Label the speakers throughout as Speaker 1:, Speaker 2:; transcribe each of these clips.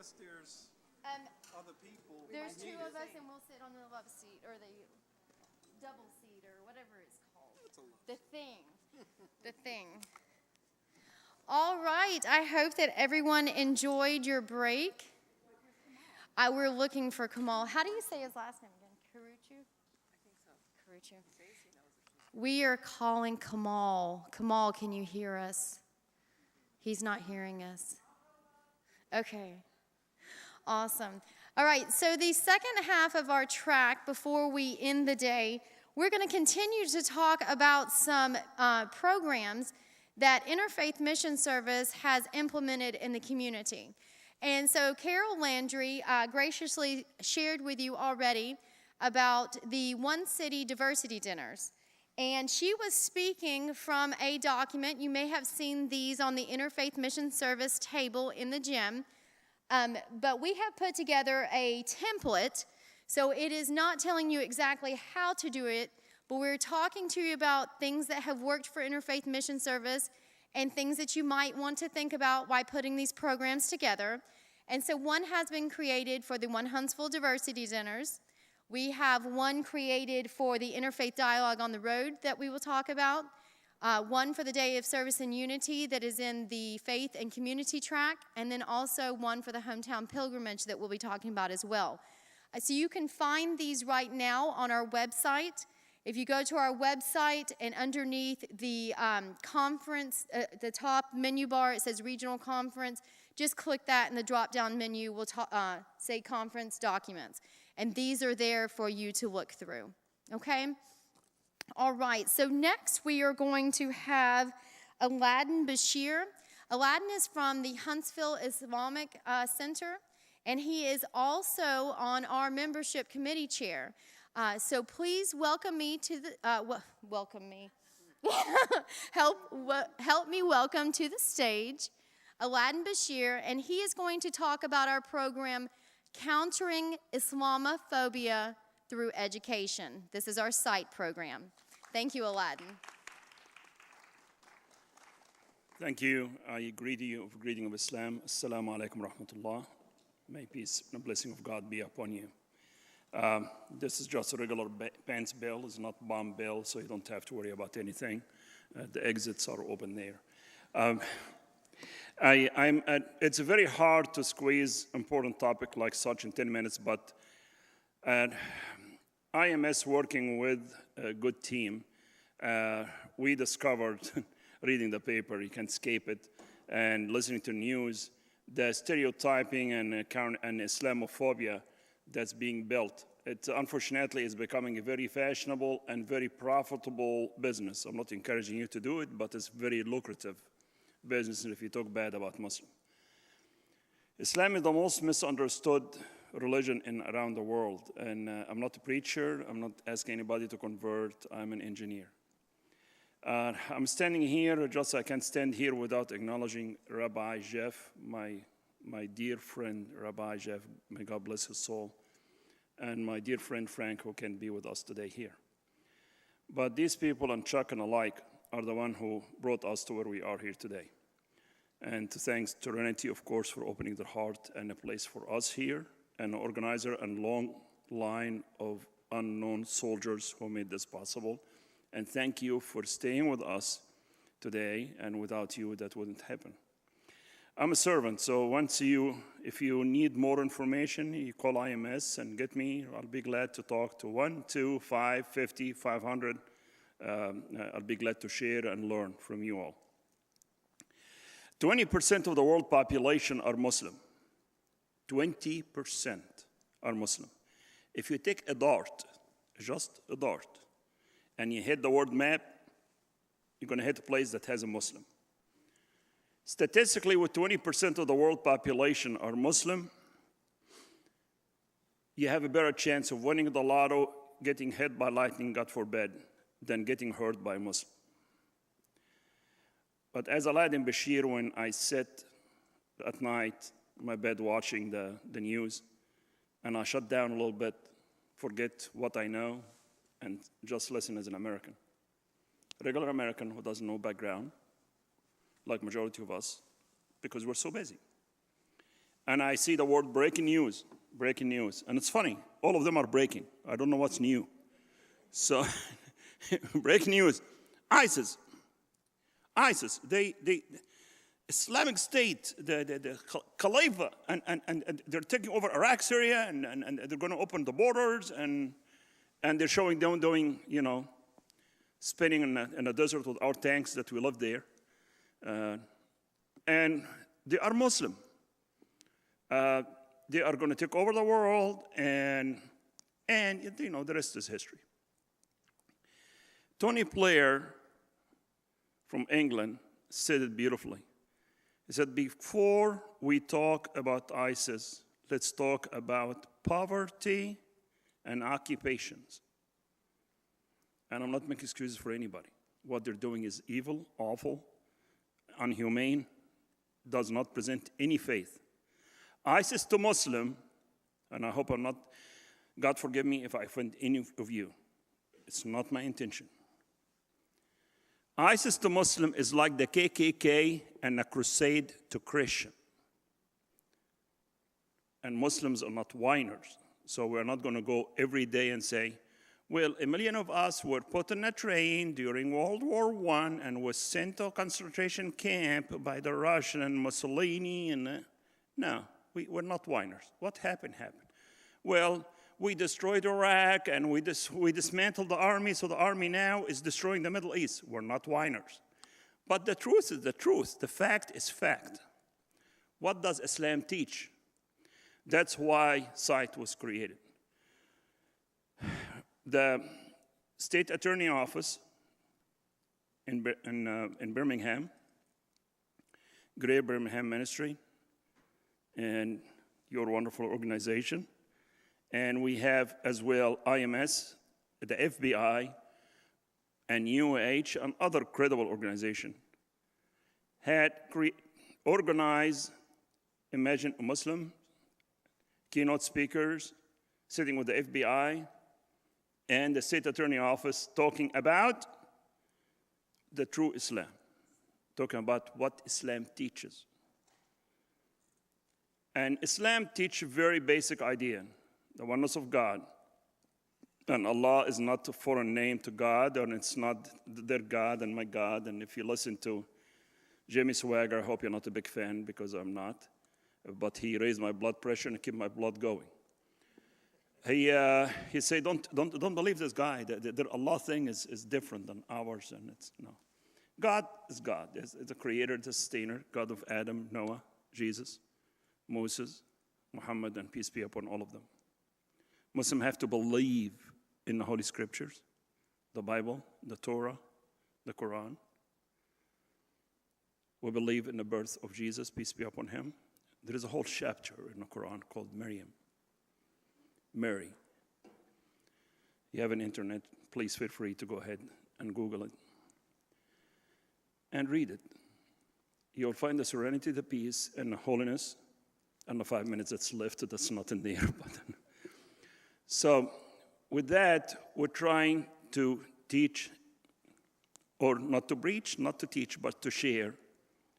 Speaker 1: There's
Speaker 2: Um,
Speaker 1: other people.
Speaker 2: there's two of us, and we'll sit on the love seat, or the double seat, or whatever it's called. The thing. The thing. All right. I hope that everyone enjoyed your break. We're looking for Kamal. How do you say his last name again? Karuchu? I think so. Karuchu. We are calling Kamal. Kamal, can you hear us? He's not hearing us. Okay. Awesome. All right, so the second half of our track before we end the day, we're going to continue to talk about some programs that Interfaith Mission Service has implemented in the community. And so Carol Landry graciously shared with you already about the One City Diversity Dinners. And she was speaking from a document. You may have seen these on the Interfaith Mission Service table in the gym. But we have put together a template, so it is not telling you exactly how to do it, but we're talking to you about things that have worked for Interfaith Mission Service and things that you might want to think about while putting these programs together. And so one has been created for the One Huntsville Diversity Dinners. We have one created for the Interfaith Dialogue on the Road that we will talk about. One for the Day of Service and Unity that is in the Faith and Community track, and then also one for the Hometown Pilgrimage that we'll be talking about as well. So you can find these right now on our website. If you go to our website and underneath the conference, the top menu bar, it says Regional Conference. Just click that, and the drop-down menu will say Conference Documents. And these are there for you to look through, okay? All right, so next we are going to have Aladdin Bashir. Aladdin is from the Huntsville Islamic Center, and he is also on our membership committee chair. So please welcome me to the, welcome me. help me welcome to the stage Aladdin Bashir, and he is going to talk about our program, Countering Islamophobia through Education. This is our SITE program. Thank you, Aladdin.
Speaker 3: Thank you. I greet you with the greeting of Islam. Assalamu alaikum rahmatullah. May peace and blessing of God be upon you. This is just a regular pants bill. It's not bomb bill, so you don't have to worry about anything. The exits are open there. It's very hard to squeeze important topic like such in 10 minutes, but IMS working with a good team, we discovered, reading the paper, you can't escape it, and listening to news, the stereotyping and Islamophobia that's being built. It unfortunately is becoming a very fashionable and very profitable business. I'm not encouraging you to do it, but it's very lucrative business if you talk bad about Muslims. Islam is the most misunderstood religion around the world, and I'm not a preacher. I'm not asking anybody to convert. I'm an engineer. I'm standing here, just I can't stand here without acknowledging Rabbi Jeff, my dear friend Rabbi Jeff, may God bless his soul, and my dear friend Frank, who can be with us today here. But these people, and Chuck and alike, are the one who brought us to where we are here today. And to thanks to Trinity, of course, for opening their heart and a place for us here, an organizer and long line of unknown soldiers who made this possible. And thank you for staying with us today, and without you, that wouldn't happen. I'm a servant, so if you need more information, you call IMS and get me. I'll be glad to talk to 1, 2, 5, 50, 500. I'll be glad to share and learn from you all. 20% of the world population are Muslim. 20% are Muslim. If you take a dart, just a dart, and you hit the word map, you're going to hit a place that has a Muslim. Statistically, with 20% of the world population are Muslim, you have a better chance of winning the lotto, getting hit by lightning, God forbid, than getting hurt by a Muslim. But as Aladdin Bashir, when I sit at night in my bed watching the news, and I shut down a little bit, forget what I know, and just listen as an American. A regular American who doesn't know background, like majority of us, because we're so busy. and I see the word breaking news. And it's funny, all of them are breaking. I don't know what's new. So, breaking news, ISIS, they Islamic State, the Khalifa, and they're taking over Iraq, Syria, and they're going to open the borders, and they're showing them doing, spinning in the desert with our tanks that we love there. And they are Muslim. They are going to take over the world, and the rest is history. Tony Blair from England said it beautifully. He said, before we talk about ISIS, let's talk about poverty and occupations. And I'm not making excuses for anybody. What they're doing is evil, awful, inhumane, does not present any faith. ISIS to Muslim, and I hope I'm not, God forgive me if I offend any of you. It's not my intention. ISIS to Muslim is like the KKK and a crusade to Christian. And Muslims are not whiners. So we're not going to go every day and say, well, 1 million of us were put in a train during World War I and was sent to a concentration camp by the Russian and Mussolini. No, we're not whiners. What happened? Well, we destroyed Iraq and we dismantled the army, so the army now is destroying the Middle East. We're not whiners. But the truth is the truth. The fact is fact. What does Islam teach? That's why SITE was created. The state attorney office in Birmingham, Greater Birmingham Ministry, and your wonderful organization, and we have as well IMS, the FBI, and UAH, and other credible organizations, had organized, imagine a Muslim, keynote speakers, sitting with the FBI, and the state attorney office talking about the true Islam, talking about what Islam teaches. And Islam teaches a very basic idea, the oneness of God. And Allah is not a foreign name to God, and it's not their God and my God. And if you listen to Jimmy Swagger, I hope you're not a big fan, because I'm not. But he raised my blood pressure and kept my blood going. He said, don't believe this guy. The Allah thing is different than ours, and it's no. God is God. It's the creator, the sustainer, God of Adam, Noah, Jesus, Moses, Muhammad, and peace be upon all of them. Muslims have to believe in the Holy Scriptures, the Bible, the Torah, the Quran. We believe in the birth of Jesus, peace be upon him. There is a whole chapter in the Quran called Mary. You have an internet, please feel free to go ahead and Google it and read it. You'll find the serenity, the peace, and the holiness, and the 5 minutes that's left, that's not in there. So with that, we're trying to teach, or not to preach, not to teach, but to share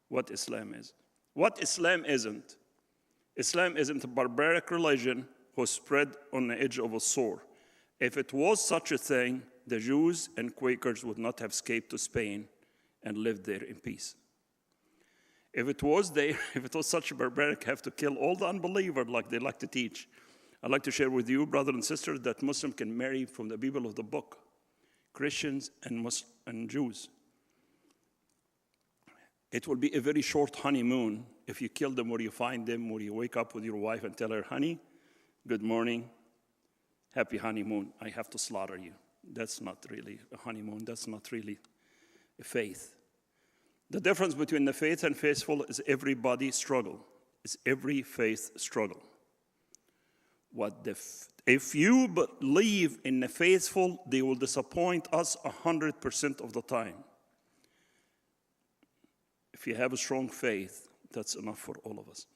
Speaker 3: what Islam is. What Islam isn't. Islam isn't a barbaric religion who spread on the edge of a sword. If it was such a thing, the Jews and Quakers would not have escaped to Spain and lived there in peace. If it was such a barbaric, have to kill all the unbelievers like they like to teach. I'd like to share with you, brothers and sisters, that Muslims can marry from the people of the book, Christians and Jews. It will be a very short honeymoon if you kill them or you find them, or you wake up with your wife and tell her, honey, good morning, happy honeymoon, I have to slaughter you. That's not really a honeymoon. That's not really a faith. The difference between the faith and faithful is everybody struggle. It's every faith struggle. If you believe in the faithful, they will disappoint us 100% of the time. If you have a strong faith, that's enough for all of us.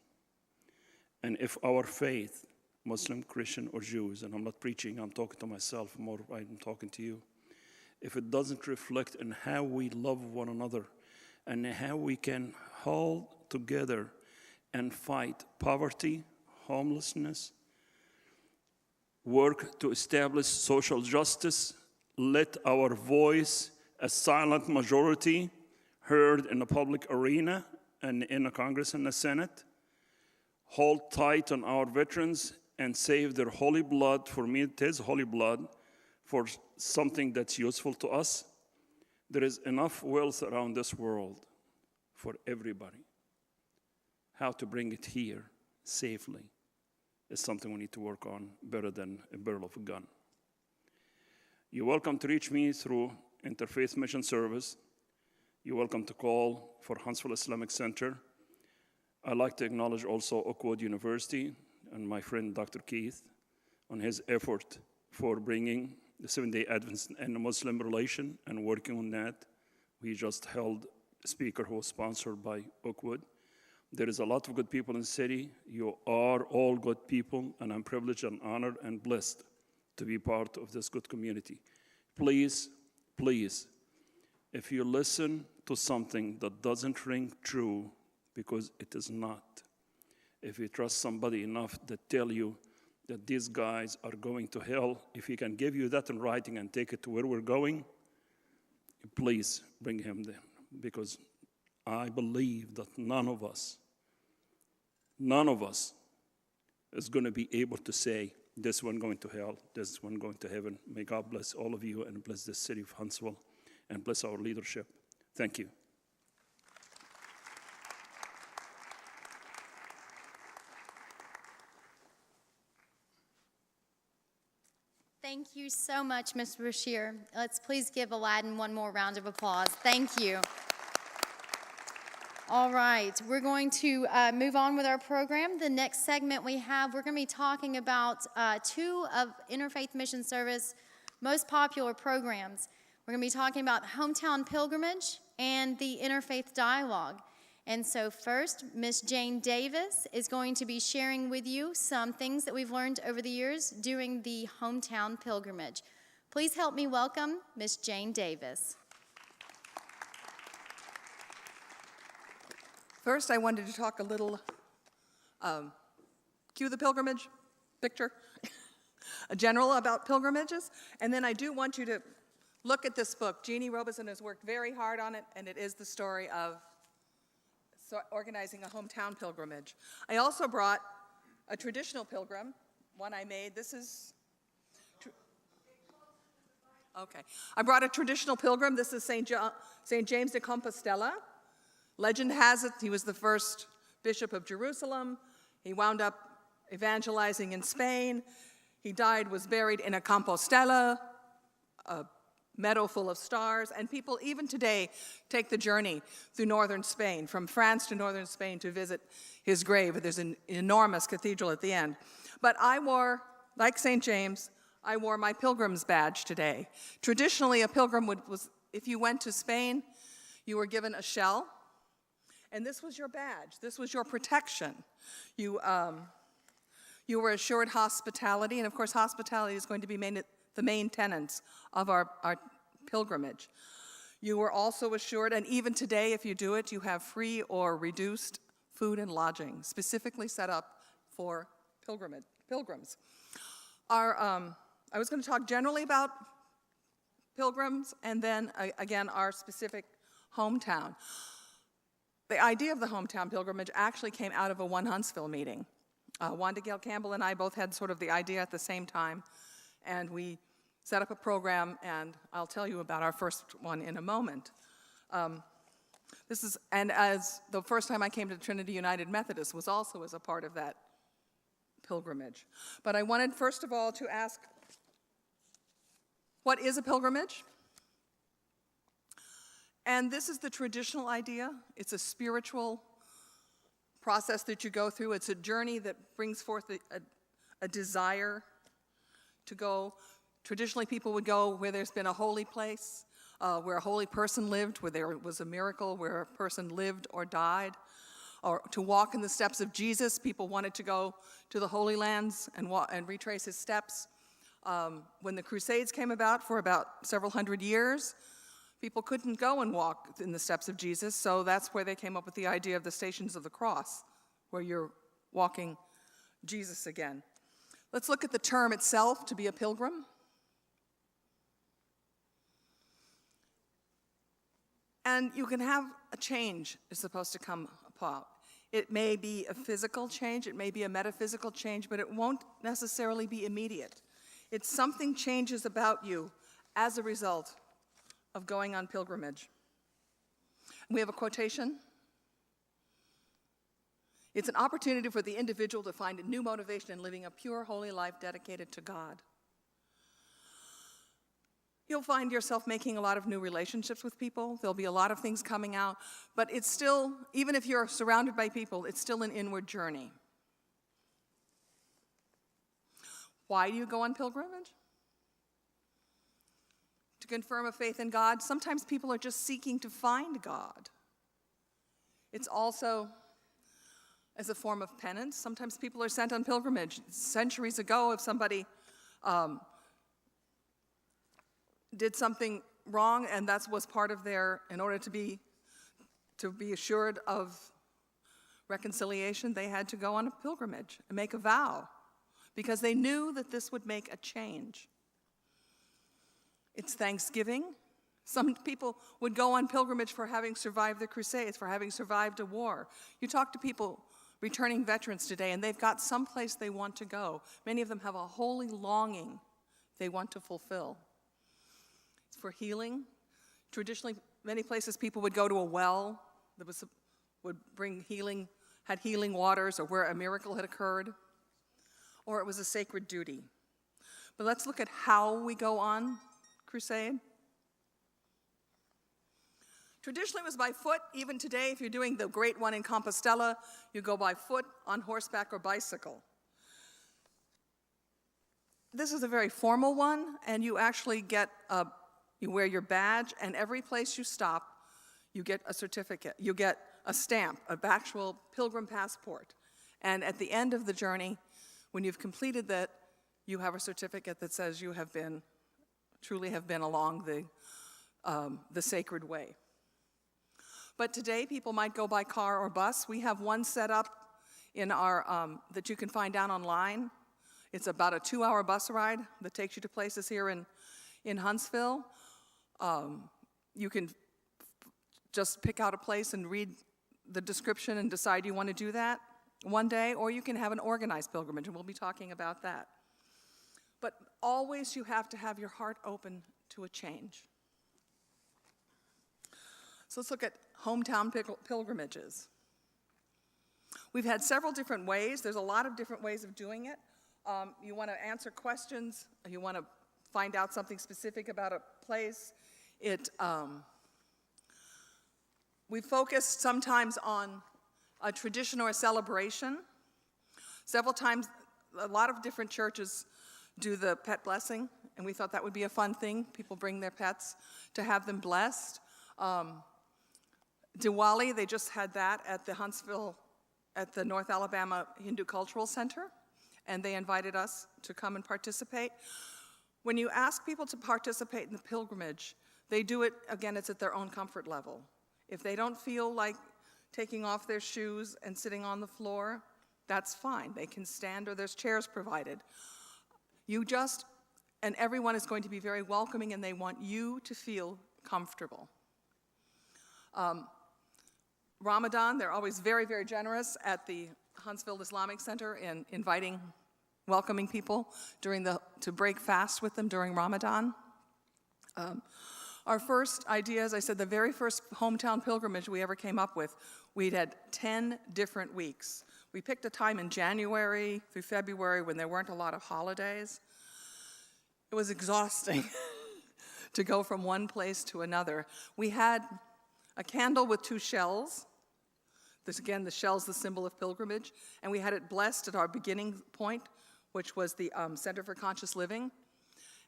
Speaker 3: And if our faith, Muslim, Christian, or Jews, and I'm not preaching, I'm talking to myself more, I'm talking to you. If it doesn't reflect in how we love one another and how we can hold together and fight poverty, homelessness, work to establish social justice, let our voice, a silent majority, heard in the public arena and in the Congress and the Senate, hold tight on our veterans and save their holy blood. For me, it is holy blood for something that's useful to us. There is enough wealth around this world for everybody. How to bring it here safely is something we need to work on better than a barrel of a gun. You're welcome to reach me through Interfaith Mission Service. You're welcome to call for Huntsville Islamic Center. I'd like to acknowledge also Oakwood University and my friend Dr. Keith on his effort for bringing the Seventh-day Adventist and the Muslim relation and working on that. We just held a speaker who was sponsored by Oakwood. There is a lot of good people in the city. You are all good people, and I'm privileged and honored and blessed to be part of this good community. Please, please, if you listen to something that doesn't ring true, because it is not, if you trust somebody enough that tell you that these guys are going to hell, if he can give you that in writing and take it to where we're going, please bring him there, because I believe that none of us is going to be able to say, this one going to hell, this one going to heaven. May God bless all of you and bless the city of Huntsville and bless our leadership. Thank you.
Speaker 2: Thank you so much, Mr. Bashir. Let's please give Aladdin one more round of applause. Thank you. All right, we're going to move on with our program. The next segment we have, we're going to be talking about two of Interfaith Mission Service most popular programs. We're going to be talking about Hometown Pilgrimage and the Interfaith Dialogue. And so first, Miss Jane Davis is going to be sharing with you some things that we've learned over the years during the Hometown Pilgrimage. Please help me welcome Miss Jane Davis.
Speaker 1: First, I wanted to talk a little, cue the pilgrimage picture, a general about pilgrimages, and then I do want you to look at this book. Jeannie Robeson has worked very hard on it, and it is the story of organizing a hometown pilgrimage. I also brought a traditional pilgrim, one I made. This is, okay. I brought a traditional pilgrim. This is St. James de Compostela. Legend has it he was the first bishop of Jerusalem. He wound up evangelizing in Spain. He died, was buried in a Compostela, a meadow full of stars, and people even today take the journey through northern Spain, from France to northern Spain, to visit his grave. There's an enormous cathedral at the end. But I wore, like St. James, I wore my pilgrim's badge today. Traditionally, a pilgrim was, if you went to Spain, you were given a shell, and this was your badge. This was your protection. You were assured hospitality, and of course, hospitality is going to be the main tenets of our pilgrimage. You were also assured, and even today, if you do it, you have free or reduced food and lodging, specifically set up for pilgrims. I was going to talk generally about pilgrims, and then, again, our specific hometown. The idea of the hometown pilgrimage actually came out of a One Huntsville meeting. Wanda Gale Campbell and I both had sort of the idea at the same time, and we set up a program, and I'll tell you about our first one in a moment. And as the first time I came to Trinity United Methodist was also as a part of that pilgrimage. But I wanted, first of all, to ask, what is a pilgrimage? And this is the traditional idea. It's a spiritual process that you go through. It's a journey that brings forth a desire to go. Traditionally, people would go where there's been a holy place, where a holy person lived, where there was a miracle, where a person lived or died. Or to walk in the steps of Jesus, people wanted to go to the Holy Lands and retrace his steps. When the Crusades came about for about several hundred years, people couldn't go and walk in the steps of Jesus, so that's where they came up with the idea of the Stations of the Cross, where you're walking Jesus again. Let's look at the term itself, to be a pilgrim. And you can have a change is supposed to come about. It may be a physical change, it may be a metaphysical change, but it won't necessarily be immediate. It's something changes about you as a result of going on pilgrimage. We have a quotation. It's an opportunity for the individual to find a new motivation in living a pure, holy life dedicated to God. You'll find yourself making a lot of new relationships with people. There'll be a lot of things coming out, but it's still, even if you're surrounded by people, it's still an inward journey. Why do you go on pilgrimage? To confirm a faith in God. Sometimes people are just seeking to find God. It's also as a form of penance. Sometimes people are sent on pilgrimage. Centuries ago, if somebody did something wrong, and that was part of their, in order to be assured of reconciliation, they had to go on a pilgrimage and make a vow, because they knew that this would make a change. It's Thanksgiving. Some people would go on pilgrimage for having survived the Crusades, for having survived a war. You talk to people, returning veterans today, and they've got some place they want to go. Many of them have a holy longing they want to fulfill. It's for healing. Traditionally, many places people would go to a well that would bring healing, had healing waters, or where a miracle had occurred, or it was a sacred duty. But let's look at how we go on crusade. Traditionally, it was by foot. Even today, if you're doing the great one in Compostela, you go by foot, on horseback, or bicycle. This is a very formal one, and you actually get you wear your badge, and every place you stop, you get a certificate. You get a stamp, an actual pilgrim passport. And at the end of the journey, when you've completed that, you have a certificate that says you have been, truly have been along the sacred way. But today, people might go by car or bus. We have one set up in our, that you can find down online. It's about a 2-hour bus ride that takes you to places here in Huntsville. You can just pick out a place and read the description and decide you want to do that one day, or you can have an organized pilgrimage, and we'll be talking about that. But always you have to have your heart open to a change. So let's look at hometown pilgrimages. We've had several different ways. There's a lot of different ways of doing it. You want to answer questions, you want to find out something specific about a place. We focus sometimes on a tradition or a celebration. Several times, a lot of different churches do the pet blessing, and we thought that would be a fun thing. People bring their pets to have them blessed. Diwali, they just had that at the Huntsville, at the North Alabama Hindu Cultural Center, and they invited us to come and participate. When you ask people to participate in the pilgrimage, they do it, again, it's at their own comfort level. If they don't feel like taking off their shoes and sitting on the floor, that's fine. They can stand, or there's chairs provided. And everyone is going to be very welcoming, and they want you to feel comfortable. Ramadan, they're always very, very generous at the Huntsville Islamic Center in inviting, welcoming people to break fast with them during Ramadan. Our first idea, as I said, the very first hometown pilgrimage we ever came up with, we'd had 10 different weeks. We picked a time in January through February when there weren't a lot of holidays. It was exhausting to go from one place to another. We had a candle with 2 shells. This, again, the shell's the symbol of pilgrimage. And we had it blessed at our beginning point, which was the Center for Conscious Living.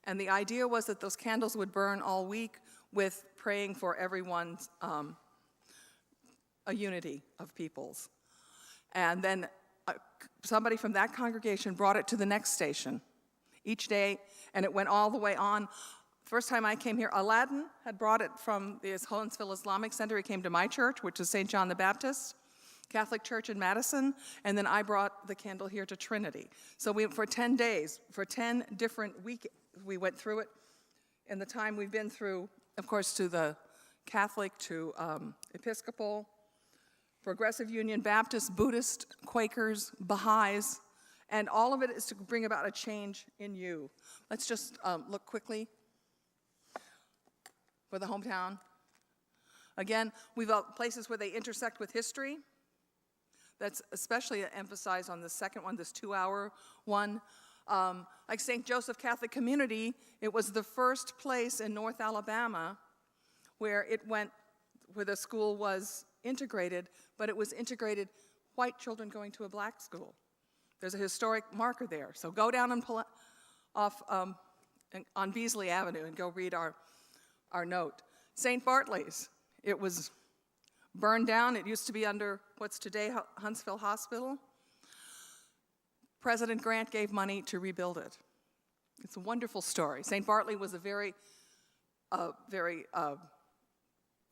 Speaker 1: And the idea was that those candles would burn all week with praying for everyone's, a unity of peoples. And then somebody from that congregation brought it to the next station each day, and it went all the way on. First time I came here, Aladdin had brought it from the Huntsville Islamic Center. He came to my church, which is St. John the Baptist. Catholic Church in Madison, and then I brought the candle here to Trinity. So for 10 days, for 10 different weeks, we went through it. In the time we've been through, of course, to the Catholic, to Episcopal, Progressive Union, Baptist, Buddhist, Quakers, Baha'is, and all of it is to bring about a change in you. Let's just look quickly for the hometown. Again, we've got places where they intersect with history. That's especially emphasized on the second one, this 2-hour one. Like St. Joseph Catholic Community, it was the first place in North Alabama where the school was integrated, but it was integrated white children going to a black school. There's a historic marker there. So go down and pull off on Beasley Avenue and go read our note. St. Bartlett's, it was burned down. It used to be under what's today Huntsville Hospital. President Grant gave money to rebuild it. It's a wonderful story. St. Bartley was a very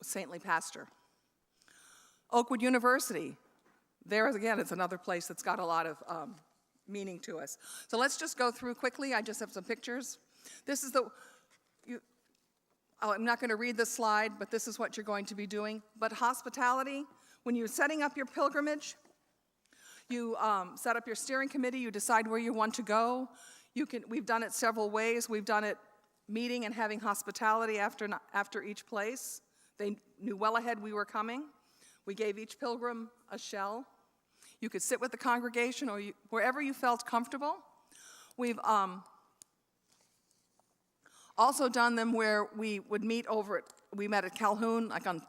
Speaker 1: saintly pastor. Oakwood University, there again, it's another place that's got a lot of meaning to us. So let's just go through quickly. I just have some pictures. This is I'm not going to read this slide, but this is what you're going to be doing. But hospitality, when you're setting up your pilgrimage, you set up your steering committee, you decide where you want to go. We've done it several ways. We've done it meeting and having hospitality after each place. They knew well ahead we were coming. We gave each pilgrim a shell. You could sit with the congregation or wherever you felt comfortable. We've also done them where we would meet we met at Calhoun, like on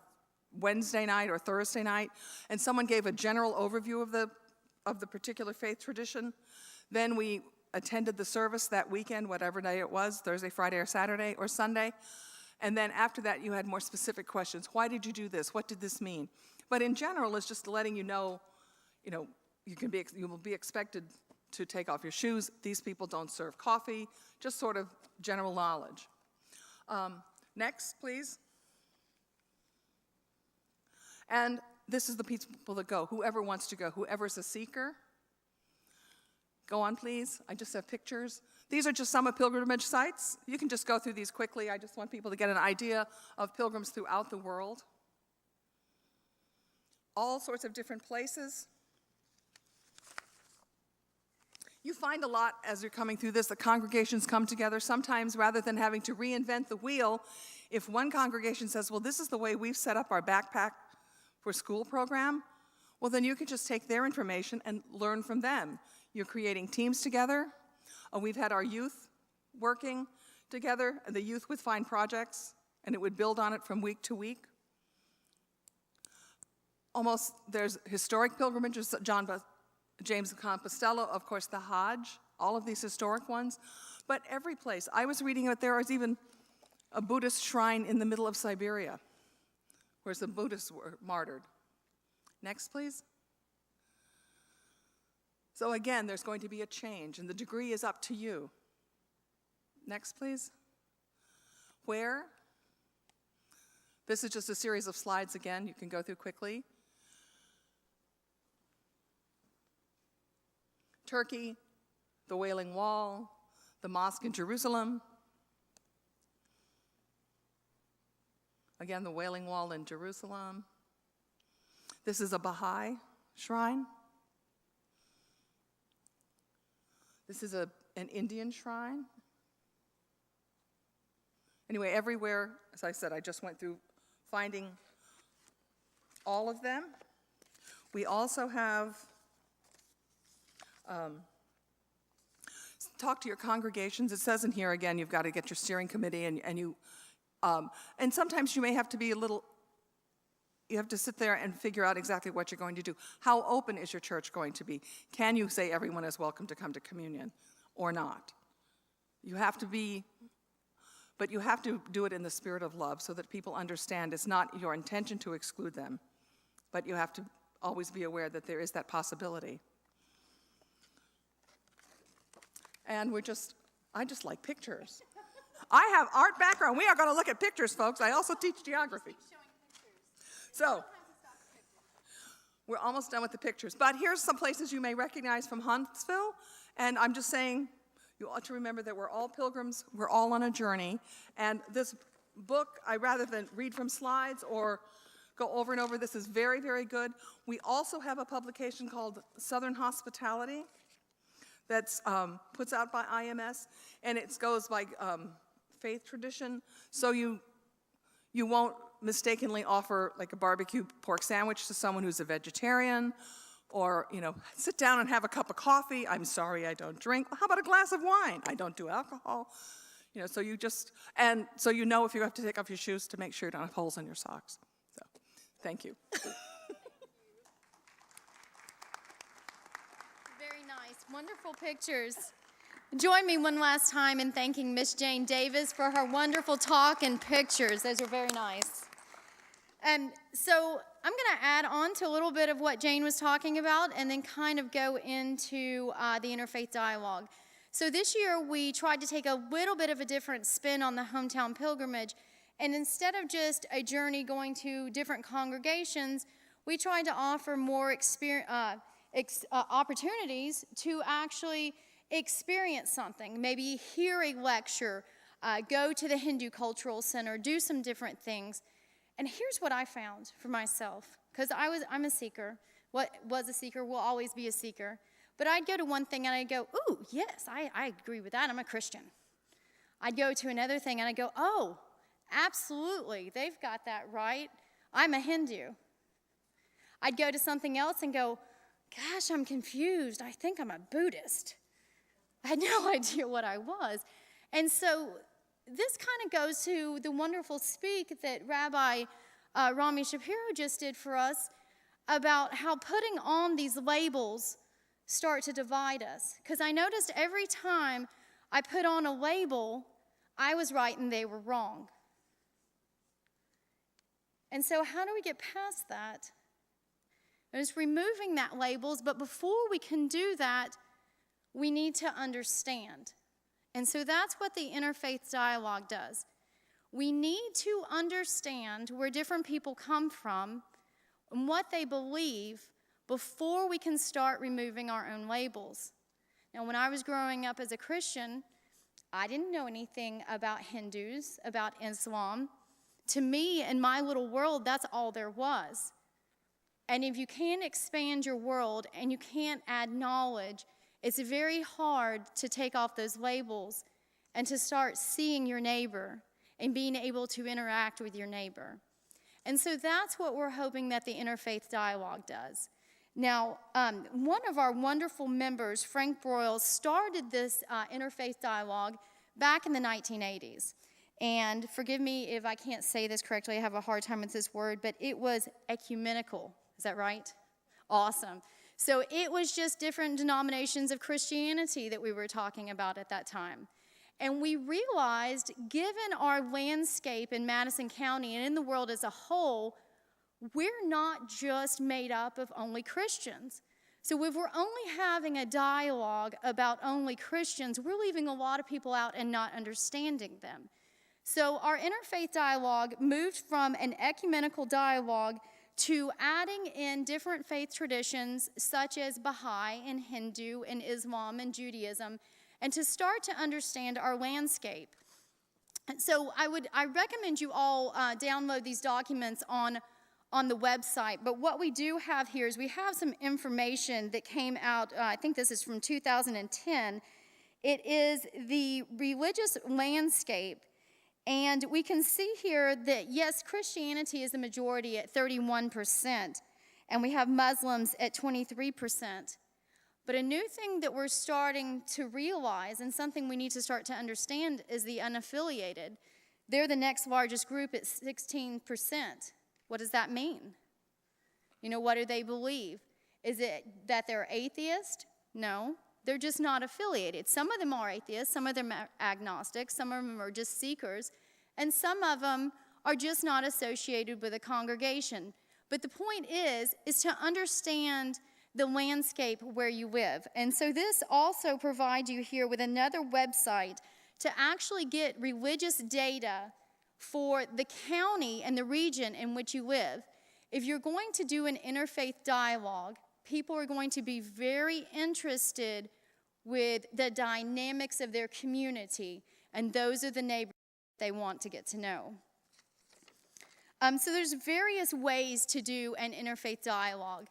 Speaker 1: Wednesday night or Thursday night, and someone gave a general overview of the particular faith tradition. Then we attended the service that weekend, whatever day it was, Thursday, Friday, or Saturday, or Sunday. And then after that, you had more specific questions. Why did you do this? What did this mean? But in general, it's just letting you know, you will be expected to take off your shoes. These people don't serve coffee, just sort of general knowledge. Next, please. And this is the people that go, whoever wants to go, whoever's a seeker. Go on, please. I just have pictures. These are just some of pilgrimage sites. You can just go through these quickly. I just want people to get an idea of pilgrims throughout the world. All sorts of different places. You find a lot as you're coming through this, the congregations come together. Sometimes rather than having to reinvent the wheel, if one congregation says, well, this is the way we've set up our backpack for school program, well, then you can just take their information and learn from them. You're creating teams together. We've had our youth working together, and the youth would find projects, and it would build on it from week to week. There's historic pilgrimages, James of Compostela, of course, the Hajj, all of these historic ones. But every place, I was reading that there is even a Buddhist shrine in the middle of Siberia, where some Buddhists were martyred. Next, please. So again, there's going to be a change, and the degree is up to you. Next, please. Where? This is just a series of slides again. You can go through quickly. Turkey, the Wailing Wall, the mosque in Jerusalem. Again, the Wailing Wall in Jerusalem. This is a Baha'i shrine. This is an Indian shrine. Anyway, everywhere, as I said, I just went through finding all of them. We also have talk to your congregations. It says in here, again, you've got to get your steering committee, and sometimes you may have to be you have to sit there and figure out exactly what you're going to do. How open is your church going to be? Can you say everyone is welcome to come to communion or not? You have to but you have to do it in the spirit of love so that people understand it's not your intention to exclude them, but you have to always be aware that there is that possibility. And I just like pictures. I have art background. We are going to look at pictures, folks. I also teach geography. So, We're almost done with the pictures. But here's some places you may recognize from Huntsville. And I'm just saying, you ought to remember that we're all pilgrims. We're all on a journey. And this book, rather than read from slides or go over and over, this is very, very good. We also have a publication called Southern Hospitality that's puts out by IMS. And it goes by faith tradition. So you won't mistakenly offer like a barbecue pork sandwich to someone who's a vegetarian, or, sit down and have a cup of coffee. I'm sorry, I don't drink. How about a glass of wine? I don't do alcohol. So you just, and so if you have to take off your shoes to make sure you don't have holes in your socks. So, thank you.
Speaker 2: Very nice, wonderful pictures. Join me one last time in thanking Miss Jane Davis for her wonderful talk and pictures. Those are very nice. So I'm going to add on to a little bit of what Jane was talking about and then kind of go into the interfaith dialogue. So this year we tried to take a little bit of a different spin on the hometown pilgrimage, and instead of just a journey going to different congregations, we tried to offer more opportunities to actually experience something, maybe hear a lecture, go to the Hindu Cultural Center, do some different things. And here's what I found for myself, because I'm a seeker. What was a seeker will always be a seeker. But I'd go to one thing and I'd go, ooh, yes, I agree with that. I'm a Christian. I'd go to another thing and I'd go, oh, absolutely, they've got that right. I'm a Hindu. I'd go to something else and go, gosh, I'm confused. I think I'm a Buddhist. I had no idea what I was. And so this kind of goes to the wonderful speak that Rabbi Rami Shapiro just did for us about how putting on these labels start to divide us. Because I noticed every time I put on a label, I was right and they were wrong. And so how do we get past that? It's removing that labels, but before we can do that, we need to understand. And so that's what the interfaith dialogue does. We need to understand where different people come from and what they believe before we can start removing our own labels. Now, when I was growing up as a Christian, I didn't know anything about Hindus, about Islam. To me, in my little world, that's all there was. And if you can't expand your world and you can't add knowledge, it's very hard to take off those labels and to start seeing your neighbor and being able to interact with your neighbor. And so that's what we're hoping that the interfaith dialogue does. Now, one of our wonderful members, Frank Broyles, started this interfaith dialogue back in the 1980s. And forgive me if I can't say this correctly, I have a hard time with this word, but it was ecumenical. Is that right? Awesome. So it was just different denominations of Christianity that we were talking about at that time. And we realized, given our landscape in Madison County and in the world as a whole, we're not just made up of only Christians. So if we're only having a dialogue about only Christians, we're leaving a lot of people out and not understanding them. So our interfaith dialogue moved from an ecumenical dialogue to adding in different faith traditions such as Baha'i and Hindu and Islam and Judaism, and to start to understand our landscape. So I recommend you all download these documents on the website, but what we do have here is we have some information that came out, I think this is from 2010. It is the religious landscape. And we can see here that, yes, Christianity is the majority at 31%, and we have Muslims at 23%. But a new thing that we're starting to realize, and something we need to start to understand, is the unaffiliated. They're the next largest group at 16%. What does that mean? What do they believe? Is it that they're atheist? No. They're just not affiliated. Some of them are atheists, some of them are agnostic, some of them are just seekers, and some of them are just not associated with a congregation. But the point is to understand the landscape where you live. And so this also provides you here with another website to actually get religious data for the county and the region in which you live. If you're going to do an interfaith dialogue, people are going to be very interested with the dynamics of their community, and those are the neighbors they want to get to know. So there's various ways to do an interfaith dialogue.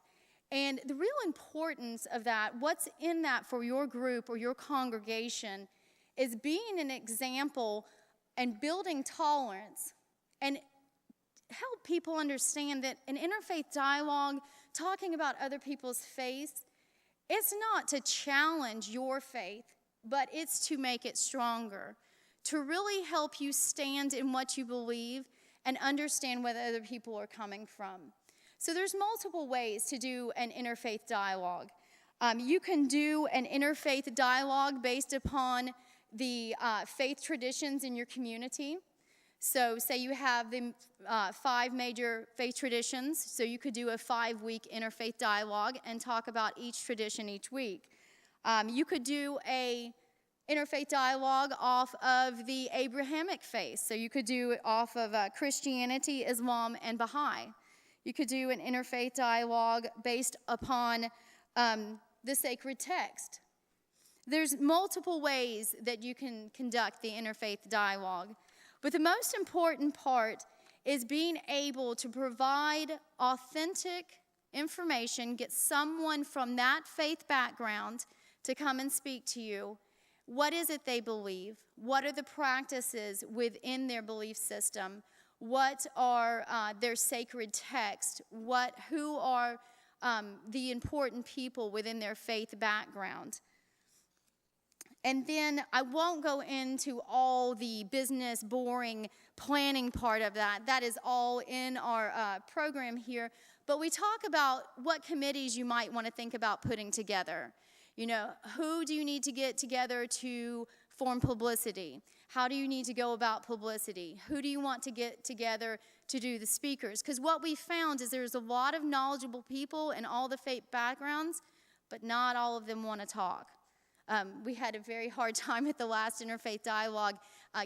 Speaker 2: And the real importance of that, what's in that for your group or your congregation, is being an example and building tolerance and help people understand that an interfaith dialogue, talking about other people's faith, it's not to challenge your faith, but it's to make it stronger, to really help you stand in what you believe and understand where other people are coming from. So there's multiple ways to do an interfaith dialogue. You can do an interfaith dialogue based upon the faith traditions in your community. So say you have the 5 major faith traditions, so you could do a 5-week interfaith dialogue and talk about each tradition each week. You could do a interfaith dialogue off of the Abrahamic faith, so you could do it off of Christianity, Islam, and Baha'i. You could do an interfaith dialogue based upon the sacred text. There's multiple ways that you can conduct the interfaith dialogue. But the most important part is being able to provide authentic information, get someone from that faith background to come and speak to you. What is it they believe? What are the practices within their belief system? What are their sacred texts? Who are the important people within their faith background? And then I won't go into all the business, boring planning part of that. That is all in our program here. But we talk about what committees you might want to think about putting together. You know, who do you need to get together to form publicity? How do you need to go about publicity? Who do you want to get together to do the speakers? Because what we found is there's a lot of knowledgeable people in all the faith backgrounds, but not all of them want to talk. We had a very hard time at the last Interfaith Dialogue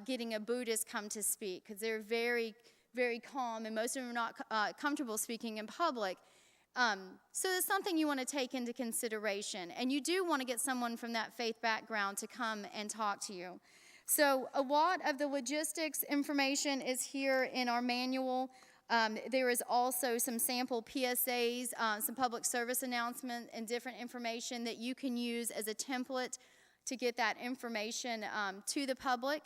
Speaker 2: getting a Buddhist come to speak because they're very, very calm, and most of them are not comfortable speaking in public. So it's something you want to take into consideration, and you do want to get someone from that faith background to come and talk to you. So a lot of the logistics information is here in our manual. There is also some sample PSAs, some public service announcement, and different information that you can use as a template to get that information to the public.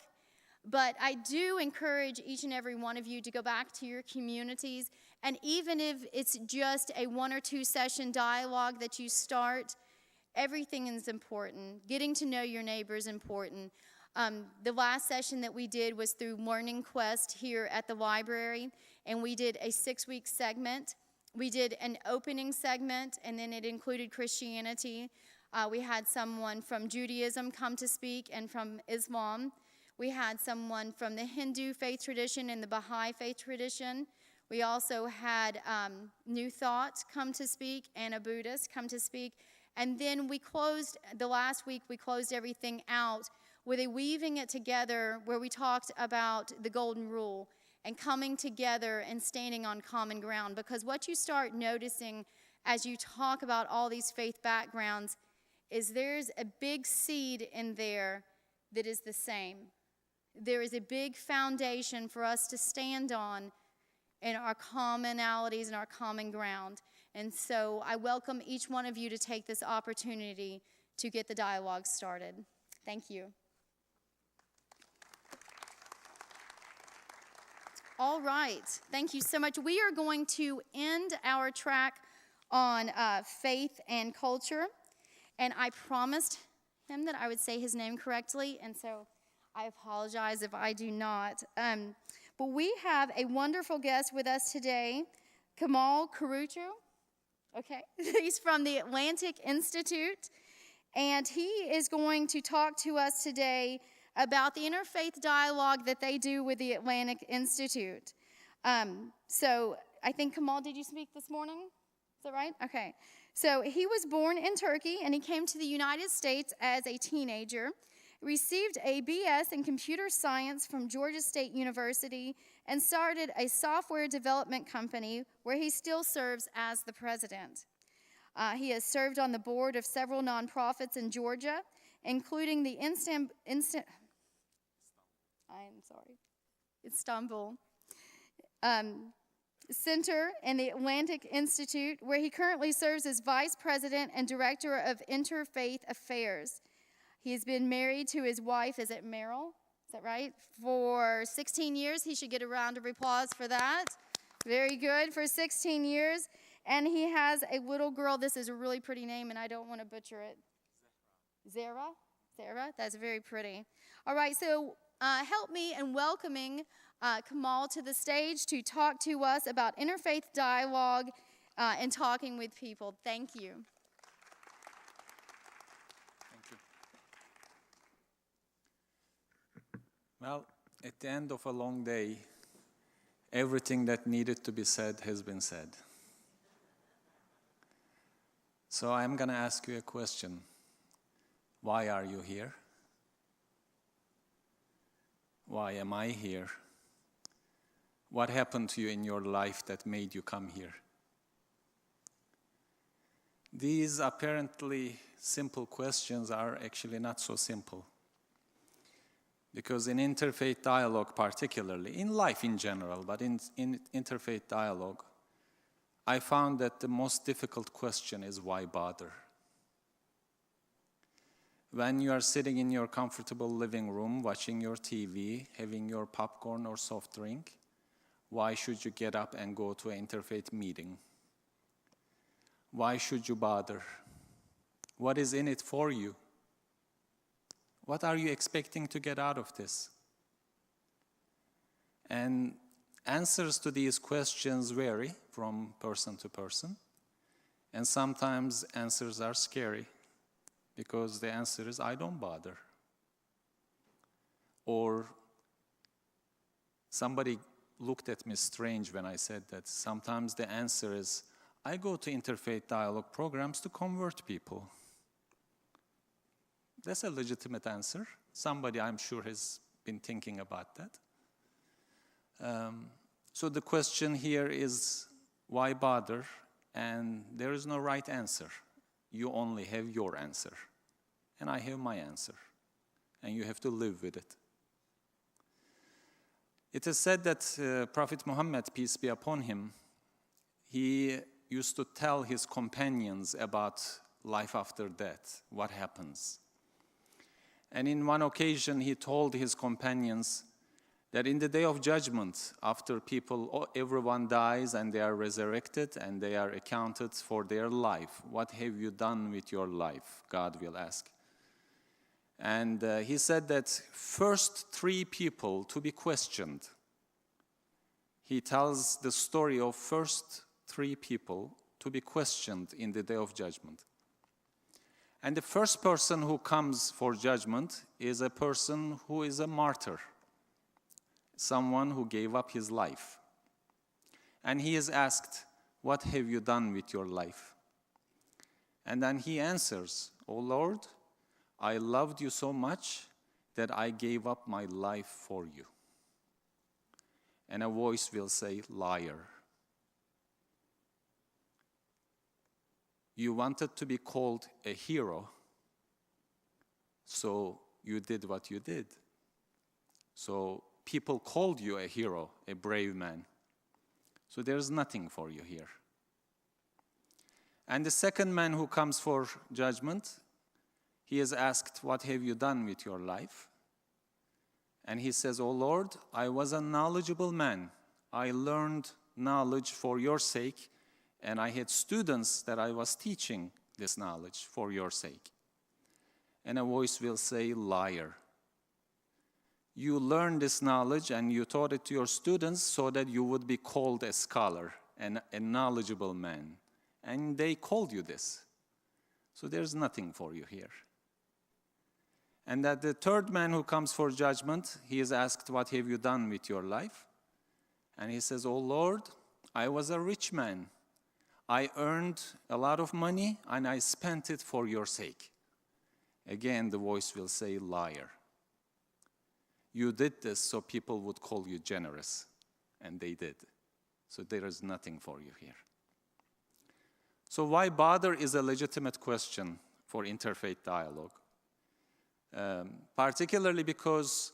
Speaker 2: But I do encourage each and every one of you to go back to your communities, and even if it's just a 1 or 2 session dialogue that you start, everything is important. Getting to know your neighbor is important. The last session that we did was through Learning Quest here at the library, and we did a 6-week segment. We did an opening segment, and then it included Christianity. We had someone from Judaism come to speak, and from Islam. We had someone from the Hindu faith tradition and the Baha'i faith tradition. We also had New Thought come to speak and a Buddhist come to speak. And then we closed, the last week, we closed everything out with a weaving it together where we talked about the golden rule and coming together and standing on common ground. Because what you start noticing as you talk about all these faith backgrounds is there's a big seed in there that is the same. There is a big foundation for us to stand on in our commonalities and our common ground. And so I welcome each one of you to take this opportunity to get the dialogue started. Thank you. All right, thank you so much. We are going to end our track on faith and culture, and I promised him that I would say his name correctly, and so I apologize if I do not. But we have a wonderful guest with us today, Kamal Karuchu. Okay, he's from the Atlantic Institute, and he is going to talk to us today about the interfaith dialogue that they do with the Atlantic Institute. So I think, Kamal, did you speak this morning? Is that right? Okay. So he was born in Turkey, and he came to the United States as a teenager, received a BS in computer science from Georgia State University, and started a software development company where he still serves as the president. He has served on the board of several nonprofits in Georgia, including the Istanbul Center and the Atlantic Institute, where he currently serves as vice president and director of interfaith affairs. He's been married to his wife, is it Meryl? Is that right? For 16 years. He should get a round of applause for that. Very good, for 16 years. And he has a little girl. This is a really pretty name, and I don't want to butcher it. Zara? Zara? That's very pretty. All right, so help me in welcoming Kamal to the stage to talk to us about interfaith dialogue and talking with people. Thank you.
Speaker 4: Thank you. Well, at the end of a long day, everything that needed to be said has been said. So I'm going to ask you a question. Why are you here? Why am I here? What happened to you in your life that made you come here? These apparently simple questions are actually not so simple. Because in interfaith dialogue particularly, in life in general, but in interfaith dialogue, I found that the most difficult question is why bother? When you are sitting in your comfortable living room, watching your TV, having your popcorn or soft drink, why should you get up and go to an interfaith meeting? Why should you bother? What is in it for you? What are you expecting to get out of this? And answers to these questions vary from person to person. And sometimes answers are scary because the answer is, I don't bother. Or somebody looked at me strange when I said that. Sometimes the answer is, I go to interfaith dialogue programs to convert people. That's a legitimate answer. Somebody, I'm sure, has been thinking about that. So the question here is, why bother? And there is no right answer. You only have your answer. And I have my answer. And you have to live with it. It is said that Prophet Muhammad, peace be upon him, he used to tell his companions about life after death, what happens. And in one occasion, he told his companions that in the day of judgment, after everyone dies and they are resurrected and they are accounted for their life, what have you done with your life? God will ask. And he said that first 3 people to be questioned. He tells the story of first 3 people to be questioned in the day of judgment. And the first person who comes for judgment is a person who is a martyr, someone who gave up his life. And he is asked, what have you done with your life? And then he answers, O Lord, I loved you so much that I gave up my life for you. And a voice will say, liar. You wanted to be called a hero, so you did what you did. So people called you a hero, a brave man. So there's nothing for you here. And the second man who comes for judgment, he is asked, what have you done with your life? And he says, O Lord, I was a knowledgeable man. I learned knowledge for your sake, and I had students that I was teaching this knowledge for your sake. And a voice will say, liar. You learned this knowledge and you taught it to your students so that you would be called a scholar and a knowledgeable man. And they called you this. So there's nothing for you here. And that the third man who comes for judgment, he is asked, what have you done with your life? And he says, O Lord, I was a rich man. I earned a lot of money and I spent it for your sake. Again, the voice will say, liar. You did this so people would call you generous. And they did. So there is nothing for you here. So why bother is a legitimate question for interfaith dialogue. Particularly because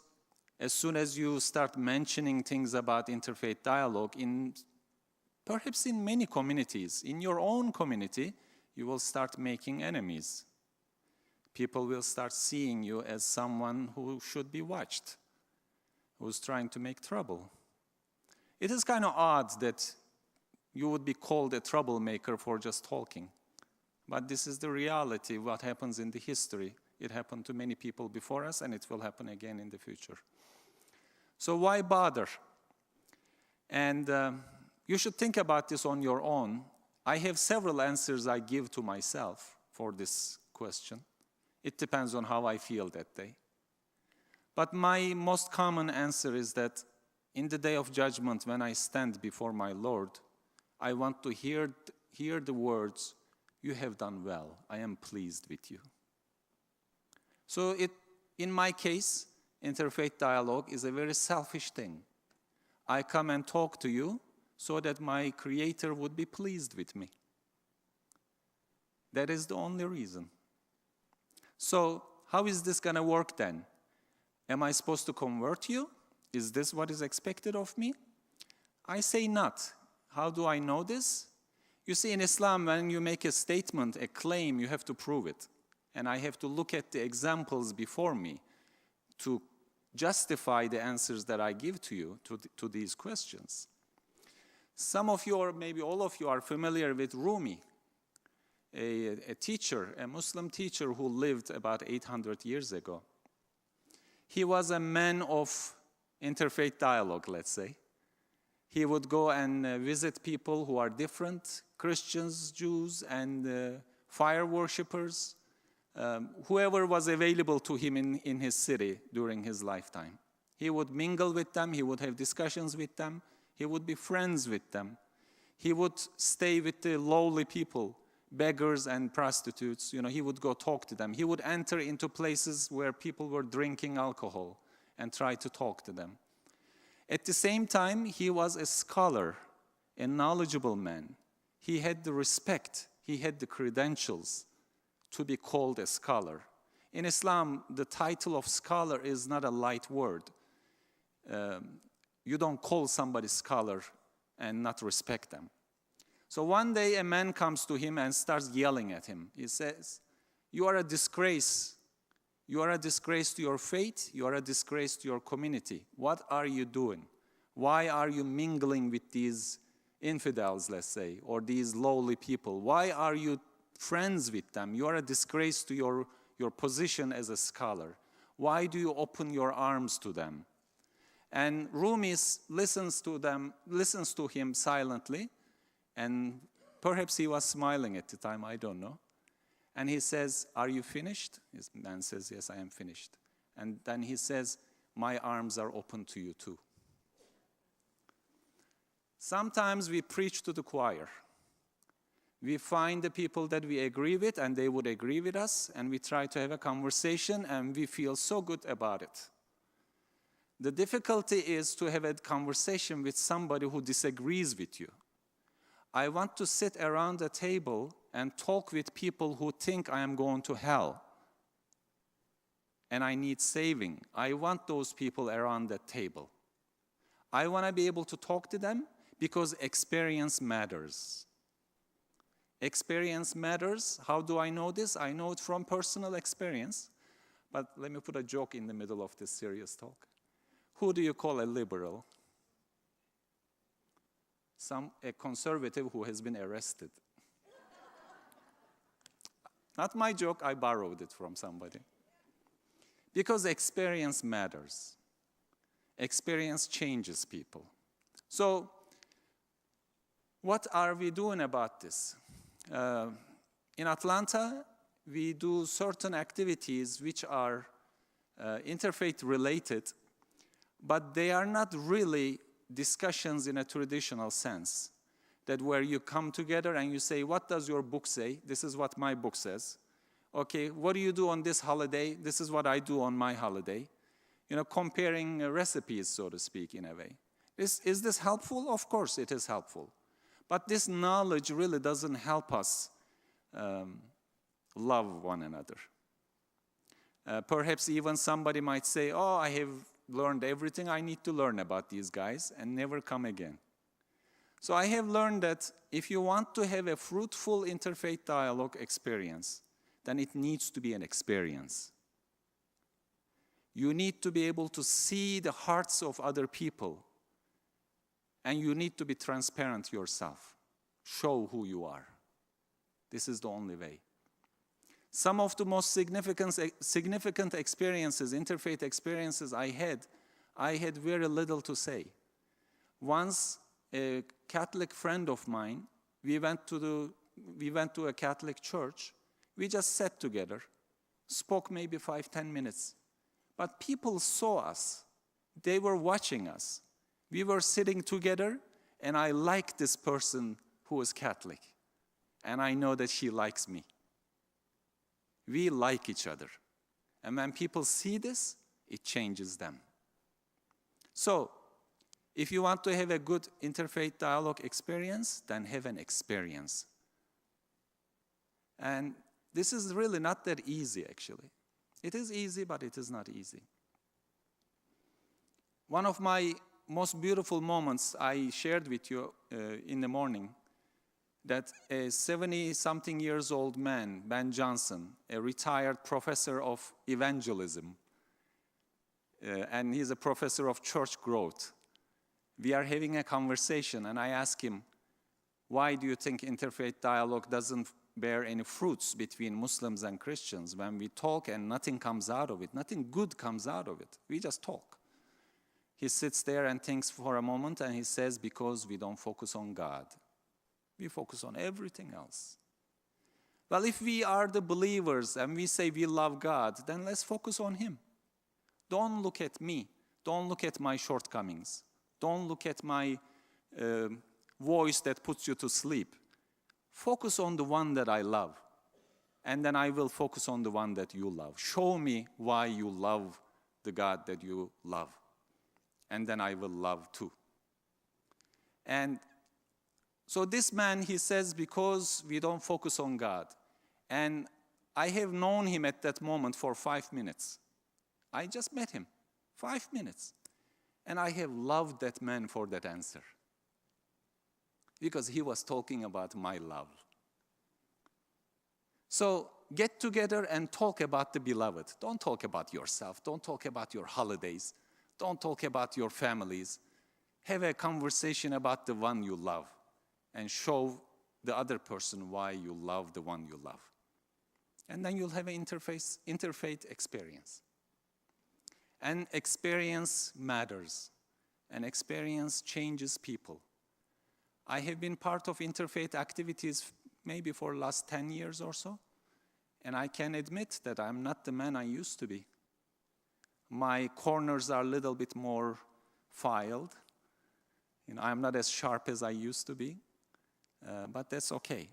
Speaker 4: as soon as you start mentioning things about interfaith dialogue, perhaps in many communities, in your own community, you will start making enemies. People will start seeing you as someone who should be watched, who's trying to make trouble. It is kind of odd that you would be called a troublemaker for just talking. But this is the reality, what happens in the history. It happened to many people before us, and it will happen again in the future. So why bother? And you should think about this on your own. I have several answers I give to myself for this question. It depends on how I feel that day. But my most common answer is that in the day of judgment, when I stand before my Lord, I want to hear the words, "You have done well. I am pleased with you." So in my case, interfaith dialogue is a very selfish thing. I come and talk to you so that my Creator would be pleased with me. That is the only reason. So how is this going to work then? Am I supposed to convert you? Is this what is expected of me? I say not. How do I know this? You see, in Islam, when you make a statement, a claim, you have to prove it. And I have to look at the examples before me to justify the answers that I give to you to these questions. Some of you, or maybe all of you, are familiar with Rumi, a teacher, a Muslim teacher who lived about 800 years ago. He was a man of interfaith dialogue, let's say. He would go and visit people who are different, Christians, Jews, and fire worshippers, whoever was available to him in his city during his lifetime. He would mingle with them, he would have discussions with them, he would be friends with them. He would stay with the lowly people, beggars and prostitutes. He would go talk to them. He would enter into places where people were drinking alcohol and try to talk to them. At the same time, he was a scholar, a knowledgeable man. He had the respect, he had the credentials to be called a scholar. In Islam, the title of scholar is not a light word. You don't call somebody scholar and not respect them. So one day a man comes to him and starts yelling at him. He says, "You are a disgrace. You are a disgrace to your faith. You are a disgrace to your community. What are you doing? Why are you mingling with these infidels, let's say, or these lowly people? Why are you friends with them? You are a disgrace to your position as a scholar. Why do you open your arms to them?" And Rumi listens to him silently, and perhaps he was smiling at the time, I don't know. And he says, "Are you finished?" His man says, "Yes, I am finished." And then he says, "My arms are open to you too." Sometimes we preach to the choir. We find the people that we agree with, and they would agree with us, and we try to have a conversation, and we feel so good about it. The difficulty is to have a conversation with somebody who disagrees with you. I want to sit around a table and talk with people who think I am going to hell and I need saving. I want those people around that table. I want to be able to talk to them because experience matters. Experience matters. How do I know this? I know it from personal experience. But let me put a joke in the middle of this serious talk. Who do you call a liberal? A conservative who has been arrested. Not my joke, I borrowed it from somebody. Because experience matters. Experience changes people. So, what are we doing about this? In Atlanta, we do certain activities which are interfaith related, but they are not really discussions in a traditional sense, that where you come together and you say, "What does your book say? This is what my book says. Okay, what do you do on this holiday? This is what I do on my holiday." Comparing recipes, so to speak, in a way. Is this helpful? Of course it is helpful. But this knowledge really doesn't help us love one another. Perhaps even somebody might say, oh, I have learned everything I need to learn about these guys and never come again. So I have learned that if you want to have a fruitful interfaith dialogue experience, then it needs to be an experience. You need to be able to see the hearts of other people, and you need to be transparent yourself. Show who you are. This is the only way. Some of the most significant experiences, interfaith experiences I had very little to say. Once, a Catholic friend of mine, we went to a Catholic church. We just sat together, spoke maybe 5-10 minutes. But people saw us. They were watching us. We were sitting together, and I liked this person who is Catholic. And I know that she likes me. We like each other. And when people see this, it changes them. So, if you want to have a good interfaith dialogue experience, then have an experience. And this is really not that easy, actually. It is easy, but it is not easy. One of my most beautiful moments I shared with you in the morning, that a 70-something years old man, Ben Johnson, a retired professor of evangelism, and he's a professor of church growth. We are having a conversation, and I ask him, why do you think interfaith dialogue doesn't bear any fruits between Muslims and Christians when we talk and nothing comes out of it, nothing good comes out of it? We just talk. He sits there and thinks for a moment, and he says, because we don't focus on God. We focus on everything else. Well, if we are the believers and we say we love God, then let's focus on Him. Don't look at me. Don't look at my shortcomings. Don't look at my voice that puts you to sleep. Focus on the one that I love. And then I will focus on the one that you love. Show me why you love the God that you love. And then I will love too. And so this man, he says, because we don't focus on God. And I have known him at that moment for 5 minutes. I just met him, 5 minutes. And I have loved that man for that answer. Because he was talking about my love. So get together and talk about the beloved. Don't talk about yourself. Don't talk about your holidays. Don't talk about your families. Have a conversation about the one you love. And show the other person why you love the one you love. And then you'll have an interfaith experience. And experience matters. And experience changes people. I have been part of interfaith activities maybe for the last 10 years or so. And I can admit that I'm not the man I used to be. My corners are a little bit more filed. I'm not as sharp as I used to be. But that's okay.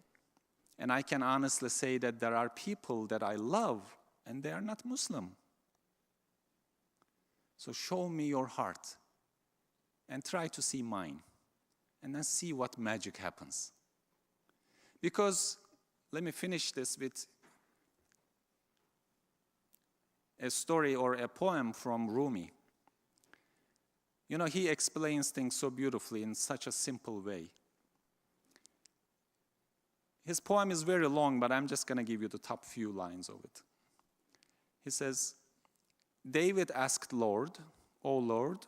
Speaker 4: And I can honestly say that there are people that I love, and they are not Muslim. So show me your heart, and try to see mine, and then see what magic happens. Because, let me finish this with a story or a poem from Rumi. He explains things so beautifully in such a simple way. His poem is very long, but I'm just going to give you the top few lines of it. He says, David asked Lord, O Lord,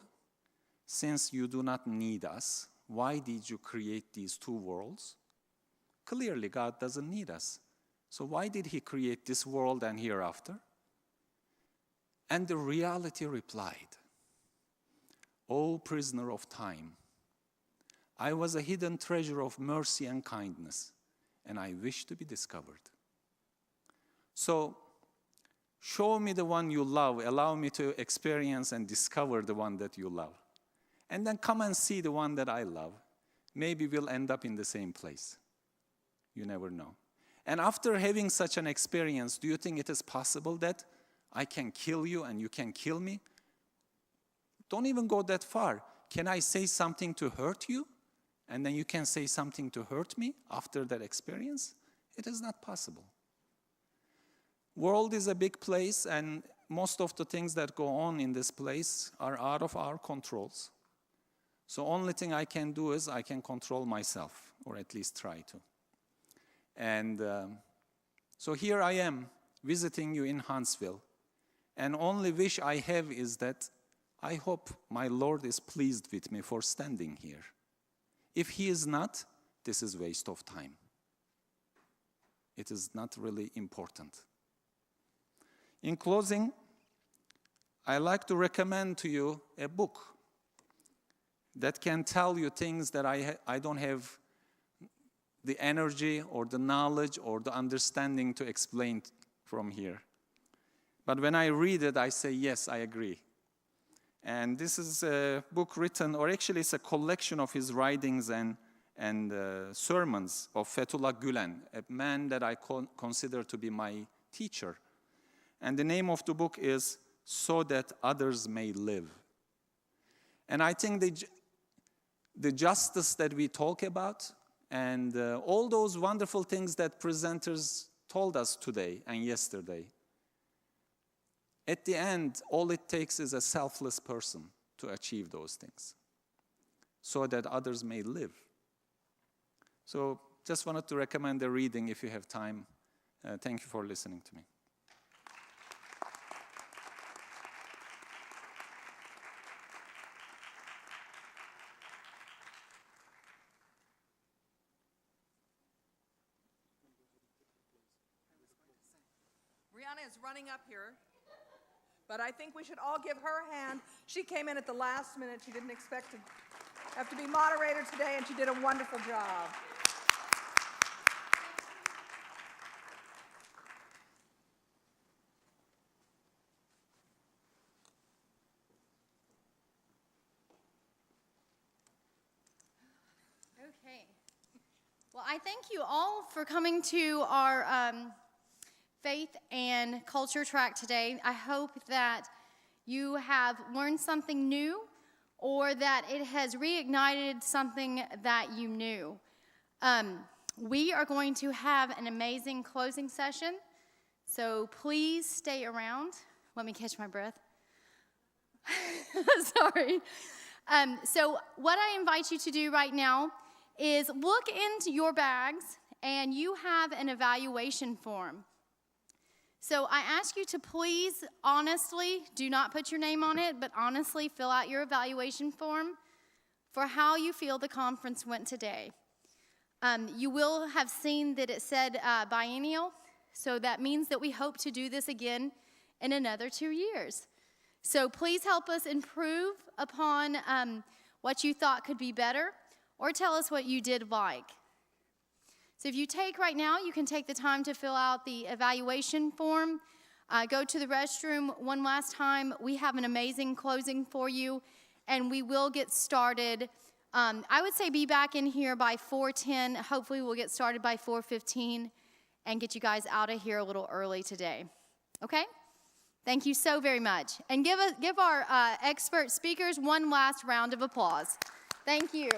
Speaker 4: since you do not need us, why did you create these two worlds? Clearly, God doesn't need us. So why did He create this world and hereafter? And the reality replied, O prisoner of time, I was a hidden treasure of mercy and kindness, and I wish to be discovered. So, show me the one you love. Allow me to experience and discover the one that you love. And then come and see the one that I love. Maybe we'll end up in the same place. You never know. And after having such an experience, do you think it is possible that I can kill you and you can kill me? Don't even go that far. can I say something to hurt you? And then you can say something to hurt me after that experience? It is not possible. World is a big place, and most of the things that go on in this place are out of our controls. So only thing I can do is I can control myself, or at least try to. And so here I am, visiting you in Huntsville. And only wish I have is that I hope my Lord is pleased with me for standing here. If he is not, this is waste of time. It is not really important. In closing, I like to recommend to you a book that can tell you things that I don't have the energy or the knowledge or the understanding to explain from here. But when I read it, I say, yes, I agree. And this is a book written, or actually it's a collection of his writings and sermons of Fethullah Gülen, a man that I consider to be my teacher. And the name of the book is So That Others May Live. And I think the justice that we talk about and all those wonderful things that presenters told us today and yesterday, at the end, all it takes is a selfless person to achieve those things, so that others may live. So just wanted to recommend the reading if you have time. Thank you for listening to me.
Speaker 1: Rihanna is running up here, but I think we should all give her a hand. She came in at the last minute. She didn't expect to have to be moderator today, and she did a wonderful job.
Speaker 2: Okay. Well, I thank you all for coming to our faith and culture track today. I hope that you have learned something new, or that it has reignited something that you knew. We are going to have an amazing closing session, so please stay around. Let me catch my breath. Sorry. So what I invite you to do right now is look into your bags, and you have an evaluation form. So I ask you to please, honestly, do not put your name on it, but honestly fill out your evaluation form for how you feel the conference went today. You will have seen that it said biennial, so that means that we hope to do this again in another 2 years. So please help us improve upon what you thought could be better, or tell us what you did like. So if you take right now, you can take the time to fill out the evaluation form. Go to the restroom one last time. We have an amazing closing for you, and we will get started. I would say be back in here by 4:10. Hopefully we'll get started by 4:15 and get you guys out of here a little early today. Okay? Thank you so very much. And give our expert speakers one last round of applause. Thank you.